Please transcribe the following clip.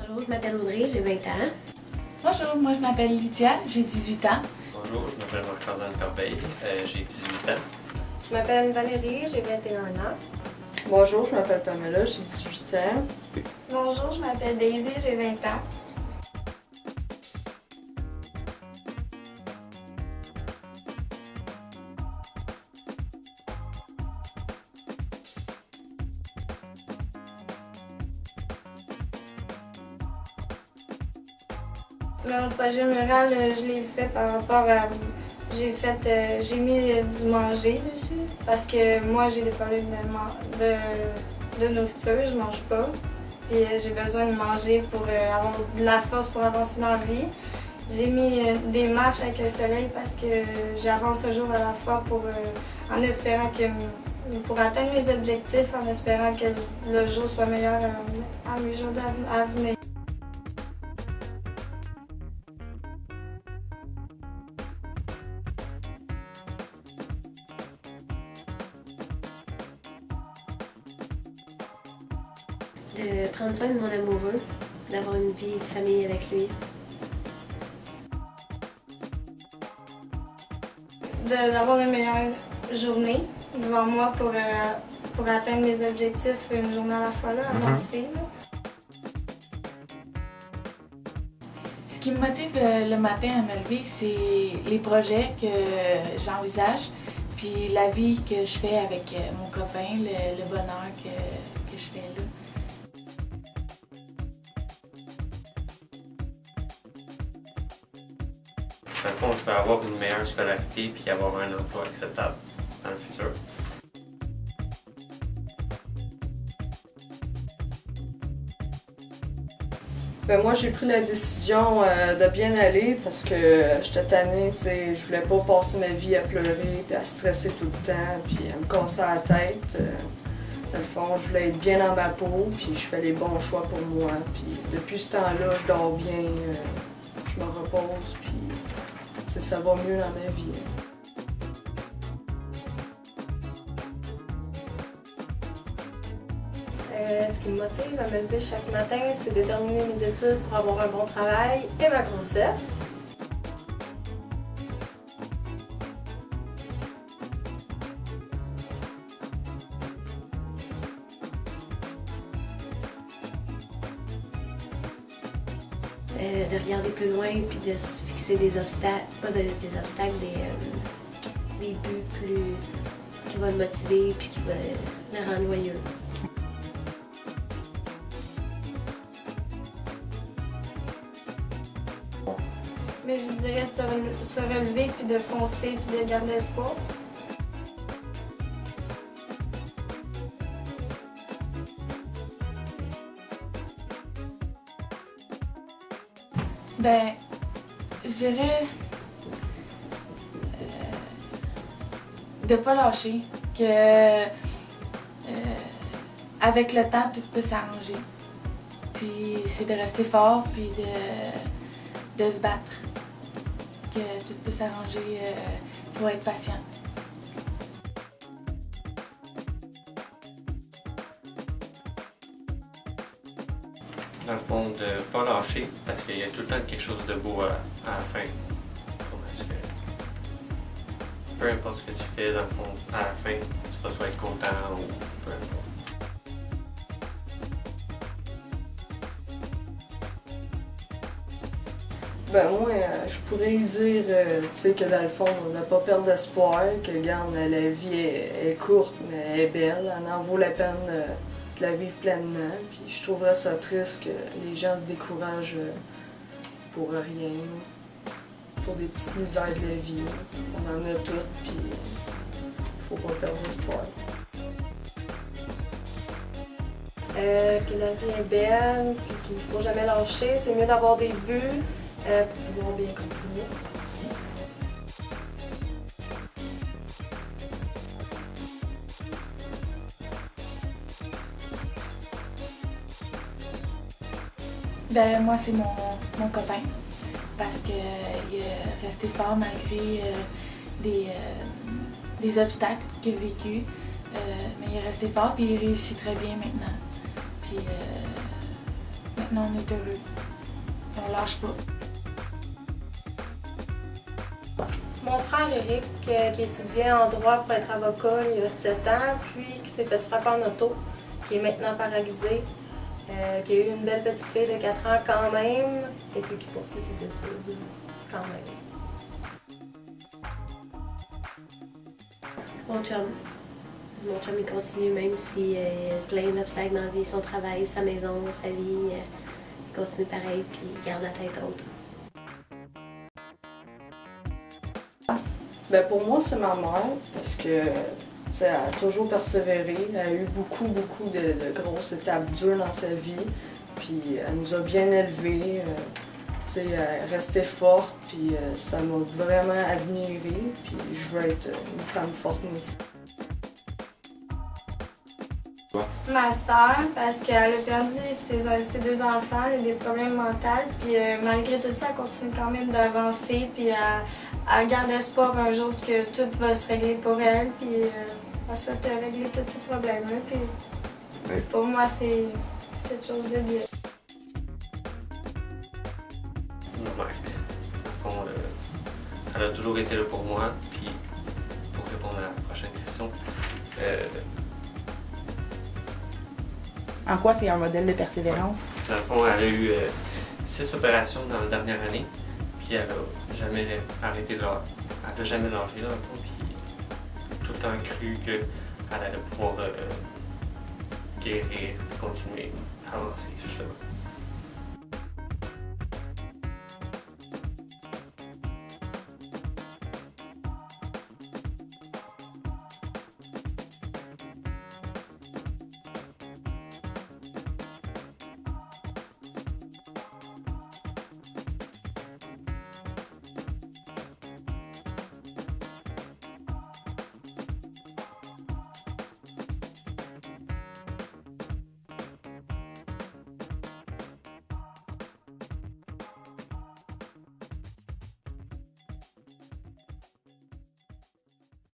Bonjour, je m'appelle Audrey, j'ai 20 ans. Bonjour, moi je m'appelle Lydia, j'ai 18 ans. Bonjour, je m'appelle Marc-Antoine Corbeil, j'ai 18 ans. Je m'appelle Valérie, j'ai 21 ans. Bonjour, je m'appelle Pamela, j'ai 18 ans. Bonjour, je m'appelle Daisy, j'ai 20 ans. Mon projet mural, je l'ai fait par rapport à... J'ai mis du manger dessus parce que moi j'ai des problèmes de nourriture, je mange pas. Puis j'ai besoin de manger pour avoir de la force pour avancer dans la vie. J'ai mis des marches avec le soleil parce que j'avance un jour à la fois en espérant pour atteindre mes objectifs, en espérant que le jour soit meilleur à mes jours à venir. De prendre soin de mon amoureux, d'avoir une vie de famille avec lui. D'avoir une meilleure journée devant moi pour atteindre mes objectifs une journée à la fois, là, avancer. Ce qui me motive le matin à me lever, c'est les projets que j'envisage, puis la vie que je fais avec mon copain, le bonheur que je fais là. Dans le fond, je veux avoir une meilleure scolarité puis avoir un emploi acceptable dans le futur. Moi, j'ai pris la décision de bien aller parce que j'étais tannée, tu sais, je voulais pas passer ma vie à pleurer puis à stresser tout le temps puis à me casser la tête. Dans le fond, je voulais être bien dans ma peau puis je fais les bons choix pour moi. Puis depuis ce temps-là, je dors bien, je me repose puis tu sais, ça va mieux dans ma vie. Ce qui me motive à me lever chaque matin, c'est de terminer mes études pour avoir un bon travail et ma grossesse. De regarder plus loin puis de se fixer des obstacles, pas des obstacles, des buts plus qui vont le motiver puis qui vont le rendre joyeux. Mais je dirais de se relever puis de foncer puis de garder espoir. Ben, je dirais de pas lâcher, que avec le temps, tout peut s'arranger. Puis c'est de rester fort, puis de se battre. Que tout peut s'arranger, il faut être patient. Dans le fond, de ne pas lâcher parce qu'il y a tout le temps quelque chose de beau à la fin. Parce que peu importe ce que tu fais, dans le fond, à la fin, tu vas soit être content ou peu importe. Ben moi, je pourrais dire tu sais, que dans le fond, on n'a pas perdre d'espoir, que regarde, la vie est courte, mais elle est belle, elle en vaut la peine de la vivre pleinement. Puis je trouverais ça triste que les gens se découragent pour rien, là. Pour des petites misères de la vie. Là. On en a toutes, puis faut pas perdre d'espoir. Que la vie est belle, puis qu'il ne faut jamais lâcher. C'est mieux d'avoir des buts pour pouvoir bien continuer. Ben moi c'est mon copain parce qu'il est resté fort malgré des obstacles qu'il a vécu. Mais il est resté fort puis il réussit très bien maintenant. Puis maintenant Non, on est heureux. On lâche pas. Mon frère Eric, qui étudiait en droit pour être avocat il y a 7 ans, puis qui s'est fait frapper en auto, qui est maintenant paralysé, qui a eu une belle petite fille de 4 ans quand même, et puis qui poursuit ses études quand même. Mon chum. Mon chum, il continue même s'il y a plein d'obstacles dans la vie, son travail, sa maison, sa vie. Il continue pareil, puis il garde la tête haute. Ben pour moi, c'est ma mère, parce que tu sais, elle a toujours persévéré. Elle a eu beaucoup de grosses étapes dures dans sa vie. Puis elle nous a bien élevés. Tu sais, elle restait forte, puis ça m'a vraiment admirée. Puis je veux être une femme forte, moi aussi. Ma soeur, parce qu'elle a perdu ses 2 enfants, elle a des problèmes mentaux, puis malgré tout ça, elle continue quand même d'avancer, puis elle garde espoir un jour que tout va se régler pour elle, puis elle souhaite régler tous ces problèmes-là, puis pour moi, c'est quelque chose de bien. Ma mère, dans le fond, elle a toujours été là pour moi, puis pour répondre à la prochaine question, En quoi c'est un modèle de persévérance? dans le fond, elle a eu 6 opérations dans la dernière année, puis elle a jamais arrêté de lâcher. Elle n'a jamais lâché, dans le fond, puis tout le temps cru qu'elle allait pouvoir guérir, continuer, avancer, justement.